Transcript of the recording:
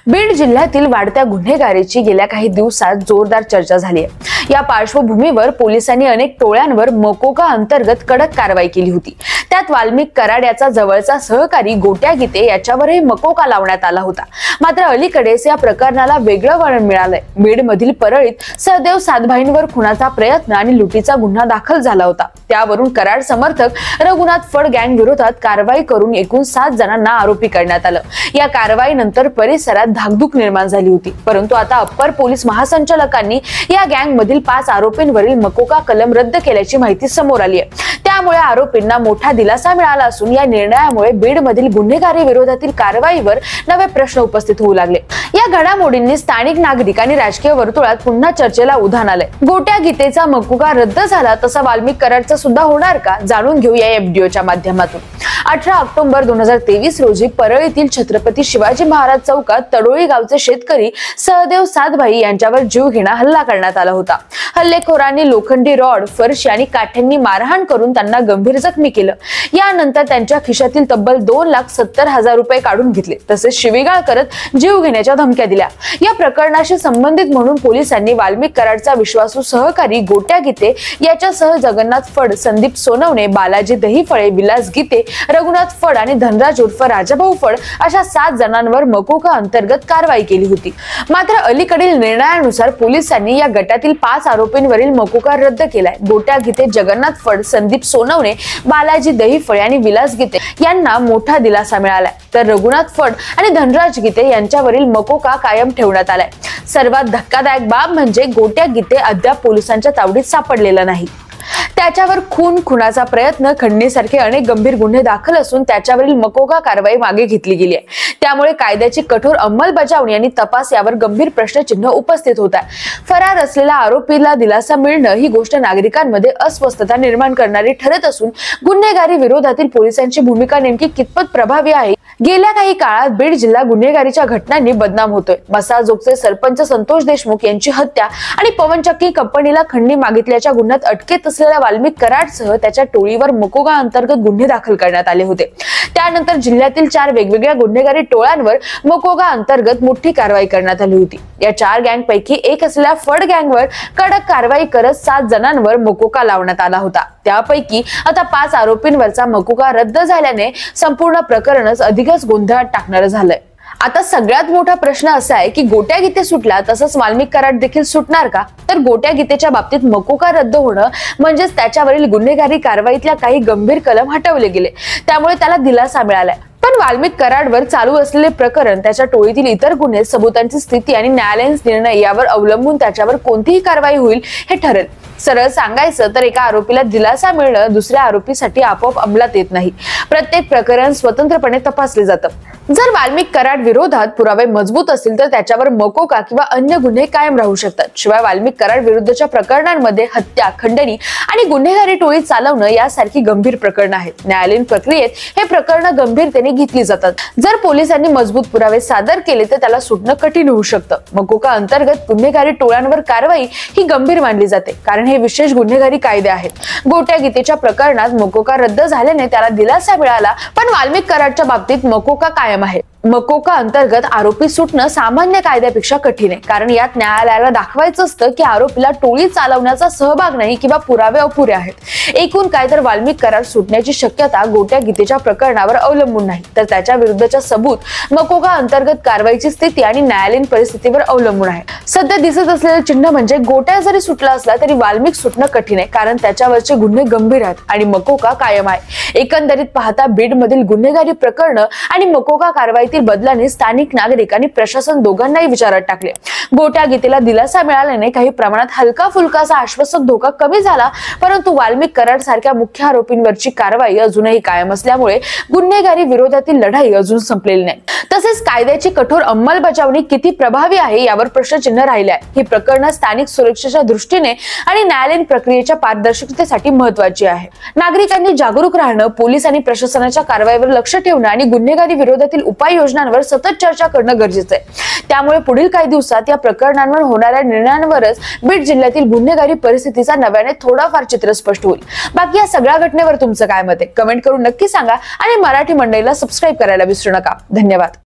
बीड जिल्ह्यातील वाढत्या गुन्हेगारीची गेल्या काही दिवसात जोरदार चर्चा झाली आहे। या पार्श्वभूमीवर पोलिसांनी अनेक टोळ्यांवर मकोका अंतर्गत कडक कारवाई केली होती। त्यात वाल्मिक कराड याचा जवळचा सहकारी गोट्या गीते याच्यावरही मकोका लावण्यात आला होता। मात्र अलीकडेच या प्रकरणाला वेगळं वळण मिळालंय। बीड मधील परळीत सहदेव सातभाईंवर खुनाचा प्रयत्न आणि लुटीचा गुन्हा दाखल झाला होता। त्यावरून कराड समर्थक रघुनाथ फड गँग विरोधात कारवाई करून एकूण 7 जणांना आरोपी करण्यात आलं। या कारवाईनंतर परिसरात धाकधूक निर्माण झाली होती, परंतु आता अप्पर पोलीस महासंचालकांनी या गँग मधील 5 आरोपींवरील मकोका कलम रद्द केल्याची माहिती समोर आली आहे। त्यामुळे आरोपींना मोठा दिलासा मिळाला असून या निर्णयामुळे बीड मधील गुन्हेगारी विरोधातील कारवाईवर नवे प्रश्न उपस्थित होऊ लागले। या घडामोडींनी स्थानिक नागरिक आणि राजकीय वर्तुळात पुन्हा चर्चेला उधाण आलंय। गोट्या गीतेचा मकोका रद्द झाला तसा वाल्मिक कराडचा सुद्धा होणार का, जाणून घेऊया या व्हिडिओच्या माध्यमातून। 18 ऑक्टोबर 2023 रोजी परळीतील छत्रपती शिवाजी महाराज चौकात तडोळी गावचे शेतकरी सहदेव सातभाई यांच्यावर जीवघेणा हल्ला करण्यात आला होता। हल्लेखोरांनी लोखंडी रॉड, फरशी आणि काठ्यांनी मारहाण करून त्यांना गंभीर जखमी केलं। यानंतर त्यांच्या खिशातील तब्बल 2,70,000 रुपये काढून घेतले, तसेच शिवीगाळ करत जीव घेण्याच्या धमक्या दिल्या। या प्रकरणाशी संबंधित म्हणून पोलिसांनी वाल्मिक कराडचा विश्वासू सहकारी गोट्या गीते याच्यासह जगन्नाथ फड, संदीप सोनवणे, बालाजी दहीफळे, विलास गीते, रघुनाथ फड आणि धनराज उर्फ राजाभाऊ फड अशा 7 जणांवर मकोका अंतर्गत कारवाई केली होती। मात्र अलीकडील निर्णयानुसार पोलिसांनी या गटातील 5 आरोपींवरील मकोका रद्द केलाय। गोट्या गीते, जगन्नाथ फड, संदीप सोनवणे, बालाजी दहीफळे आणि विलास गीते यांना मोठा दिलासा मिळालाय, तर रघुनाथ फड आणि धनराज गीते यांच्यावरील मकोका कायम ठेवण्यात आलाय। सर्वात धक्कादायक बाब म्हणजे गोट्या गीते अद्याप पोलिसांच्या तावडीत सापडलेला नाही। त्याच्यावर खुनाचा प्रयत्न, खंडणीसारखे अनेक गंभीर गुन्हे दाखल असून त्याच्यावरील मकोका कारवाई मागे घेतली गेली आहे। त्यामुळे कायद्याची कठोर अंमलबजावणी आणि तपास यावर गंभीर प्रश्नचिन्ह उपस्थित होत आहे। फरार असलेल्या आरोपीला दिलासा मिळणं ही गोष्ट नागरिकांमध्ये अस्वस्थता निर्माण करणारी ठरत असून गुन्हेगारी विरोधातील पोलिसांची भूमिका नेमकी कितपत प्रभावी आहे। गेल्या काही काळात बीड जिल्हा गुन्हेगारीच्या घटनांनी बदनाम होतोय। मसाजोगचे सरपंच संतोष देशमुख यांची हत्या आणि पवनचक्की कंपनीला खंडणी मागितल्याच्या गुन्ह्यात अटकेत असलेल्या वाल्मिक कराडसह त्याच्या टोळीवर मकोका अंतर्गत गुन्हे दाखल करण्यात आले होते। त्यानंतर जिल्ह्यातील 4 वेगवेगळ्या गुन्हेगारी टोळ्यांवर मकोका अंतर्गत मोठी कारवाई करण्यात आली होती। या 4 गँग पैकी एक असलेल्या फड गँगवर कडक कारवाई करत 7 जणांवर मकोका लावण्यात आला होता। त्यापैकी आता 5 आरोपींवरचा मकोका रद्द झाल्याने संपूर्ण प्रकरणच अधिकच गोंधळात टाकणारं झालंय। आता सगळ्यात मोठा प्रश्न असा आहे की गोट्या गीते सुटला तसंच वाल्मिक कराड देखील सुटणार का? तर गोट्या गीतेच्या बाबतीत मकोका रद्द होणं म्हणजेच त्याच्यावरील गुन्हेगारी कारवाईतल्या काही गंभीर कलम हटवले गेले, त्यामुळे त्याला दिलासा मिळालाय। पण वाल्मिक कराडवर चालू असलेले प्रकरण, त्याच्या टोळीतील इतर गुन्हे, सबुतांची स्थिती आणि न्यायालयीन निर्णय यावर अवलंबून त्याच्यावर कोणतीही कारवाई होईल हे ठरेल। सरळ सांगायचं तर एका आरोपीला दिलासा मिळणं दुसऱ्या आरोपीसाठी आपोआप अंमलात येत नाही। प्रत्येक प्रकरण स्वतंत्रपणे तपासले जातं। जर वाल्मिक कराड विरोधात पुरावे मजबूत असतील तर त्याच्यावर मकोका किंवा अन्य गुन्हे कायम राहू शकतात। शिवाय वाल्मिक कराड विरुद्धच्या प्रकरणांमध्ये हत्या, खंडणी आणि गुन्हेगारी टोळी चालवणं यासारखी गंभीर प्रकरणं आहेत। न्यायालयीन प्रक्रियेत हे प्रकरणं गंभीरतेने घेतली जातात। जर पोलिसांनी मजबूत पुरावे सादर केले तर त्याला सुटणं कठीण होऊ शकतं। मकोका अंतर्गत गुन्हेगारी टोळ्यांवर कारवाई ही गंभीर मानली जाते, कारण हे विशेष गुन्हेगारी कायदे आहेत। गोट्या गीतेच्या प्रकरणात मकोका रद्द झाल्याने त्याला दिलासा मिळाला, पण वाल्मिक कराडच्या बाबतीत मकोका कायम आहे। मकोका अंतर्गत आरोपी सुटणं सामान्य कायद्यापेक्षा कठीण आहे, कारण यात न्यायालयाला दाखवायचं असतं की आरोपीला टोळी चालवण्याचा सहभाग नाही किंवा पुरावे अपुरे आहेत। एकूण काय तर वाल्मिक कराड सुटण्याची शक्यता गोट्या गीतेच्या प्रकरणावर अवलंबून नाही, तर त्याच्या विरुद्धच्या सबूत, मकोका अंतर्गत कारवाईची स्थिती आणि न्यायालयीन परिस्थितीवर अवलंबून आहे। सध्या दिसत असलेलं चिन्ह म्हणजे गोट्या जरी सुटला असला तरी वाल्मिक सुटणं कठीण आहे, कारण त्याच्यावरचे गुन्हे गंभीर आहेत आणि मकोका कायम आहे। एकंदरीत पाहता बीड मधील गुन्हेगारी प्रकरणं आणि मकोका कारवाई बदलाने स्थानिक नागरिक आणि प्रशासन दोघांनाही विचारात टाकले। गोट्या गीतेला दिलासा मिळाल्याने काही प्रमाणात हलका फुलकासा आश्वासक धोका कमी झाला, परंतु वाल्मिक कराड सारख्या मुख्य आरोपींवरची कारवाई अजूनही कायम असल्यामुळे गुन्हेगारी विरोधातील लढाई अजून संपलेली नाही। तसेच कायद्याची कठोर अंमलबजावणी किती प्रभावी आहे यावर प्रश्नचिन्ह राहिले आहे। ही प्रकरणं स्थानिक सुरक्षेच्या दृष्टीने आणि न्यायालयीन प्रक्रियेच्या पारदर्शकतेसाठी महत्त्वाची आहे। नागरिकांनी जागरूक राहणं, पोलीस आणि प्रशासनाच्या कारवाईवर लक्ष ठेवणं आणि गुन्हेगारी विरोधातील उपाययोजनांवर सतत चर्चा करणं गरजेचं आहे। त्यामुळे पुढील काही दिवसात या प्रकरणांवर होणाऱ्या निर्णयांवरच बीड जिल्ह्यातील गुन्हेगारी परिस्थितीचा नव्याने थोडाफार चित्र स्पष्ट होईल। बाकी या सगळ्या घटनेवर तुमचं काय मत आहे? कमेंट करून नक्की सांगा आणि मराठी मंडईला सबस्क्राईब करायला विसरू नका। धन्यवाद।